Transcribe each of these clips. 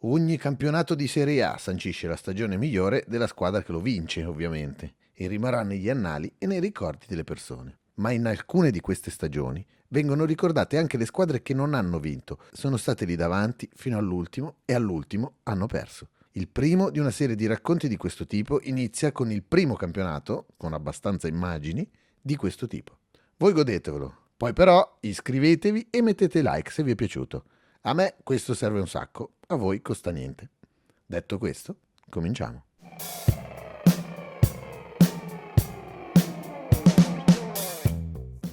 Ogni campionato di Serie A sancisce la stagione migliore della squadra che lo vince, ovviamente, e rimarrà negli annali e nei ricordi delle persone. Ma in alcune di queste stagioni vengono ricordate anche le squadre che non hanno vinto, sono state lì davanti fino all'ultimo e all'ultimo hanno perso. Il primo di una serie di racconti di questo tipo inizia con il primo campionato, con abbastanza immagini, di questo tipo. Voi godetevelo. Poi però iscrivetevi e mettete like se vi è piaciuto. A me questo serve un sacco, a voi costa niente. Detto questo, cominciamo.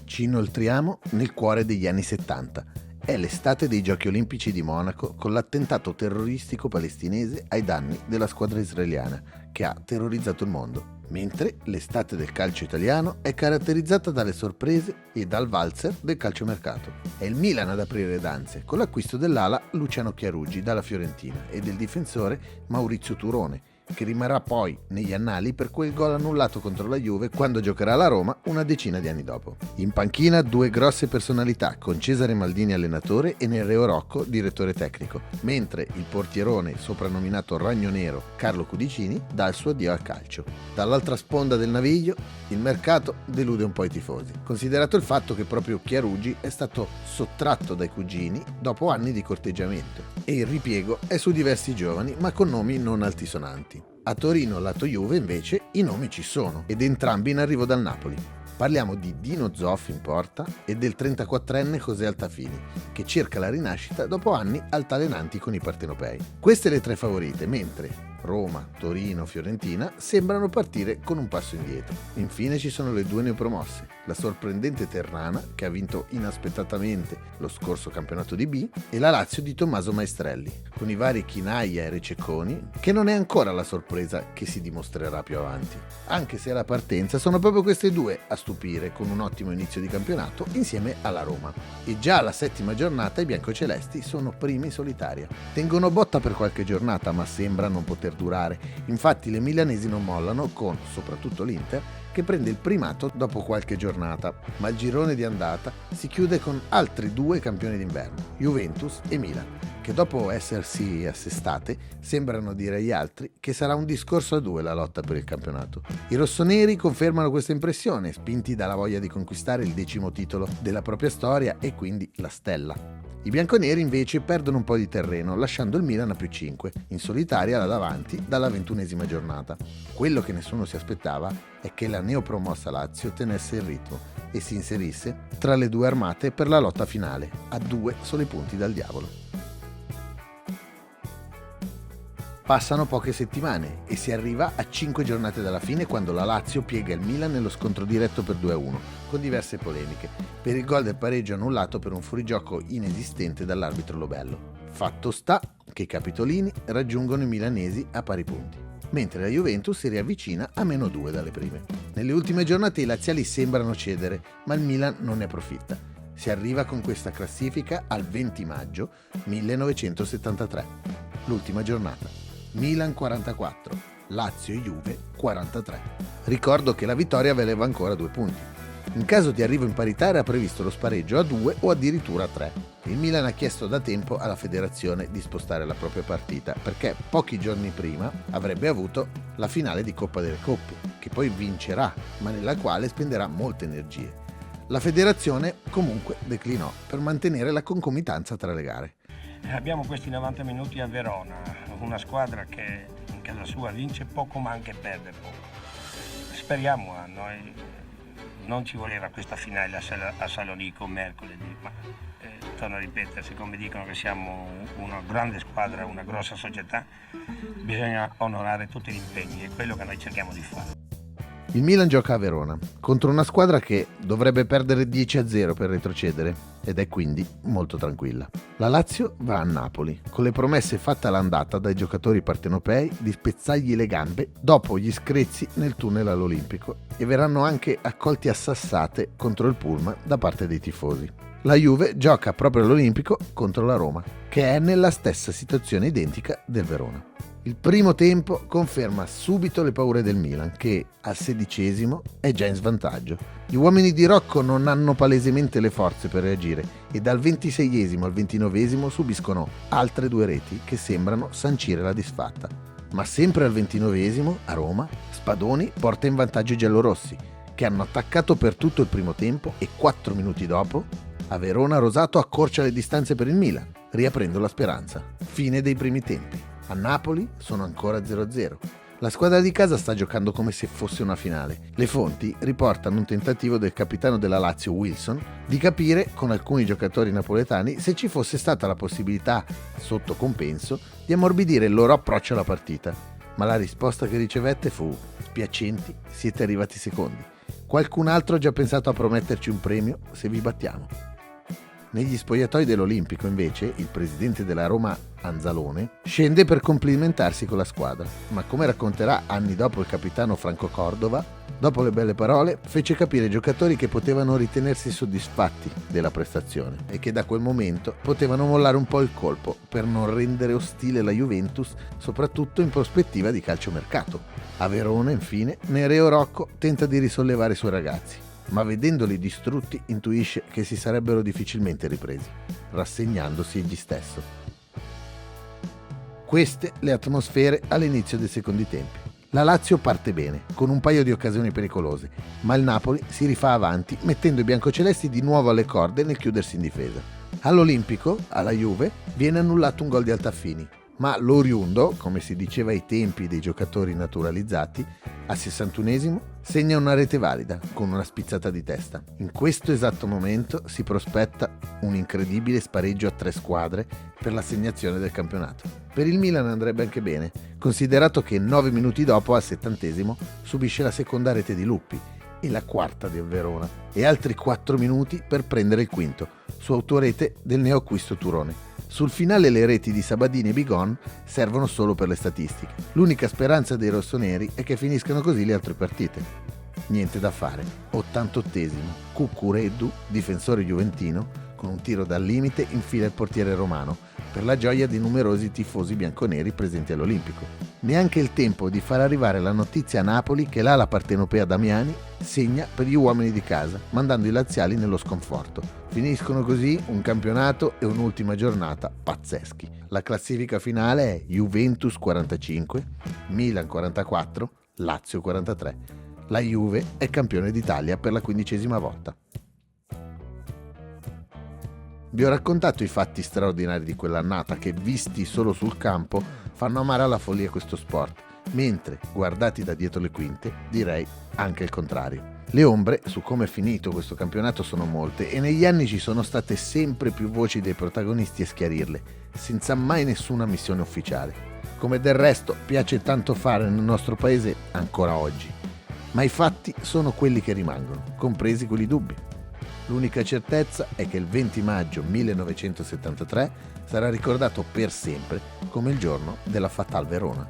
Ci inoltriamo nel cuore degli anni 70. È l'estate dei Giochi Olimpici di Monaco con l'attentato terroristico palestinese ai danni della squadra israeliana che ha terrorizzato il mondo. Mentre l'estate del calcio italiano è caratterizzata dalle sorprese e dal valzer del calciomercato. È il Milan ad aprire le danze con l'acquisto dell'ala Luciano Chiarugi dalla Fiorentina e del difensore Maurizio Turone, che rimarrà poi negli annali per quel gol annullato contro la Juve quando giocherà la Roma una decina di anni dopo. In panchina due grosse personalità, con Cesare Maldini allenatore e Nereo Rocco direttore tecnico, mentre il portierone soprannominato Ragno Nero Carlo Cudicini dà il suo addio al calcio. Dall'altra sponda del naviglio il mercato delude un po' i tifosi, considerato il fatto che proprio Chiarugi è stato sottratto dai cugini dopo anni di corteggiamento e il ripiego è su diversi giovani ma con nomi non altisonanti. A Torino, lato Juve, invece, i nomi ci sono, ed entrambi in arrivo dal Napoli. Parliamo di Dino Zoff in porta e del 34enne José Altafini, che cerca la rinascita dopo anni altalenanti con i partenopei. Queste le tre favorite, mentre Roma, Torino, Fiorentina sembrano partire con un passo indietro. Infine ci sono le due neopromosse, la sorprendente Ternana, che ha vinto inaspettatamente lo scorso campionato di B, e la Lazio di Tommaso Maestrelli, con i vari Chinaia e Rececconi, che non è ancora la sorpresa che si dimostrerà più avanti. Anche se alla partenza sono proprio queste due a stupire con un ottimo inizio di campionato insieme alla Roma. E già alla settima giornata i biancocelesti sono primi in solitaria. Tengono botta per qualche giornata ma sembra non poter durare. Infatti le milanesi non mollano con, soprattutto l'Inter, che prende il primato dopo qualche giornata, ma il girone di andata si chiude con altri due campioni d'inverno, Juventus e Milan, che dopo essersi assestate sembrano dire agli altri che sarà un discorso a due la lotta per il campionato. I rossoneri confermano questa impressione, spinti dalla voglia di conquistare il 10° titolo della propria storia e quindi la stella. I bianconeri invece perdono un po' di terreno, lasciando il Milan a più 5, in solitaria là davanti dalla 21ª giornata. Quello che nessuno si aspettava è che la neopromossa Lazio tenesse il ritmo e si inserisse tra le due armate per la lotta finale, a 2 soli punti dal diavolo. Passano poche settimane e si arriva a 5 giornate dalla fine quando la Lazio piega il Milan nello scontro diretto per 2-1, con diverse polemiche, per il gol del pareggio annullato per un fuorigioco inesistente dall'arbitro Lobello. Fatto sta che i capitolini raggiungono i milanesi a pari punti, mentre la Juventus si riavvicina a -2 dalle prime. Nelle ultime giornate i laziali sembrano cedere, ma il Milan non ne approfitta. Si arriva con questa classifica al 20 maggio 1973, l'ultima giornata. Milan 44, Lazio e Juve 43. Ricordo che la vittoria valeva ancora 2 punti. In caso di arrivo in parità era previsto lo spareggio a 2 o addirittura a 3. Il Milan ha chiesto da tempo alla federazione di spostare la propria partita perché pochi giorni prima avrebbe avuto la finale di Coppa delle Coppe, che poi vincerà, ma nella quale spenderà molte energie. La federazione comunque declinò per mantenere la concomitanza tra le gare. Abbiamo questi 90 minuti a Verona, una squadra che la sua vince poco ma anche perde poco. Speriamo, a noi non ci voleva questa finale a Salonico mercoledì, ma torno a ripetere, siccome dicono che siamo una grande squadra, una grossa società, bisogna onorare tutti gli impegni, è quello che noi cerchiamo di fare. Il Milan gioca a Verona, contro una squadra che dovrebbe perdere 10-0 per retrocedere, ed è quindi molto tranquilla. La Lazio va a Napoli, con le promesse fatte all'andata dai giocatori partenopei di spezzargli le gambe dopo gli screzi nel tunnel all'Olimpico, e verranno anche accolti a sassate contro il pullman da parte dei tifosi. La Juve gioca proprio all'Olimpico contro la Roma, che è nella stessa situazione identica del Verona. Il primo tempo conferma subito le paure del Milan, che al 16° è già in svantaggio. Gli uomini di Rocco non hanno palesemente le forze per reagire e dal 26° al 29° subiscono altre 2 reti che sembrano sancire la disfatta. Ma sempre al 29° a Roma, Spadoni porta in vantaggio i giallorossi, che hanno attaccato per tutto il primo tempo e 4 minuti dopo a Verona Rosato accorcia le distanze per il Milan, riaprendo la speranza. Fine dei primi tempi. A Napoli sono ancora 0-0. La squadra di casa sta giocando come se fosse una finale. Le fonti riportano un tentativo del capitano della Lazio Wilson di capire con alcuni giocatori napoletani se ci fosse stata la possibilità, sotto compenso, di ammorbidire il loro approccio alla partita. Ma la risposta che ricevette fu: spiacenti, siete arrivati secondi. Qualcun altro ha già pensato a prometterci un premio se vi battiamo. Negli spogliatoi dell'Olimpico, invece, il presidente della Roma, Anzalone, scende per complimentarsi con la squadra, ma come racconterà anni dopo il capitano Franco Cordova, dopo le belle parole fece capire ai giocatori che potevano ritenersi soddisfatti della prestazione e che da quel momento potevano mollare un po' il colpo per non rendere ostile la Juventus, soprattutto in prospettiva di calciomercato. A Verona, infine, Nereo Rocco tenta di risollevare i suoi ragazzi, ma vedendoli distrutti intuisce che si sarebbero difficilmente ripresi, rassegnandosi egli stesso. Queste le atmosfere all'inizio dei secondi tempi. La Lazio parte bene, con un paio di occasioni pericolose, ma il Napoli si rifà avanti, mettendo i biancocelesti di nuovo alle corde nel chiudersi in difesa. All'Olimpico, alla Juve, viene annullato un gol di Altafini, ma l'oriundo, come si diceva ai tempi dei giocatori naturalizzati, al 61° segna una rete valida con una spizzata di testa. In questo esatto momento si prospetta un incredibile spareggio a 3 squadre per l'assegnazione del campionato. Per il Milan andrebbe anche bene, considerato che 9 minuti dopo, al 70°, subisce la seconda rete di Luppi e la quarta del Verona, e altri 4 minuti per prendere il quinto, su autorete del neoacquisto turone. Sul finale le reti di Sabadini e Bigon servono solo per le statistiche. L'unica speranza dei rossoneri è che finiscano così le altre partite. Niente da fare. 88°, Cuccureddu, difensore juventino, con un tiro dal limite infila il portiere romano, per la gioia di numerosi tifosi bianconeri presenti all'Olimpico. Neanche il tempo di far arrivare la notizia a Napoli che l'ala partenopea Damiani segna per gli uomini di casa, mandando i laziali nello sconforto. Finiscono così un campionato e un'ultima giornata pazzeschi. La classifica finale è Juventus 45, Milan 44, Lazio 43. La Juve è campione d'Italia per la 15ª volta. Vi ho raccontato i fatti straordinari di quell'annata che, visti solo sul campo, fanno amare alla follia questo sport, mentre, guardati da dietro le quinte, direi anche il contrario. Le ombre su come è finito questo campionato sono molte e negli anni ci sono state sempre più voci dei protagonisti a schiarirle, senza mai nessuna missione ufficiale, come del resto piace tanto fare nel nostro paese ancora oggi. Ma i fatti sono quelli che rimangono, compresi quelli dubbi. L'unica certezza è che il 20 maggio 1973 sarà ricordato per sempre come il giorno della Fatal Verona.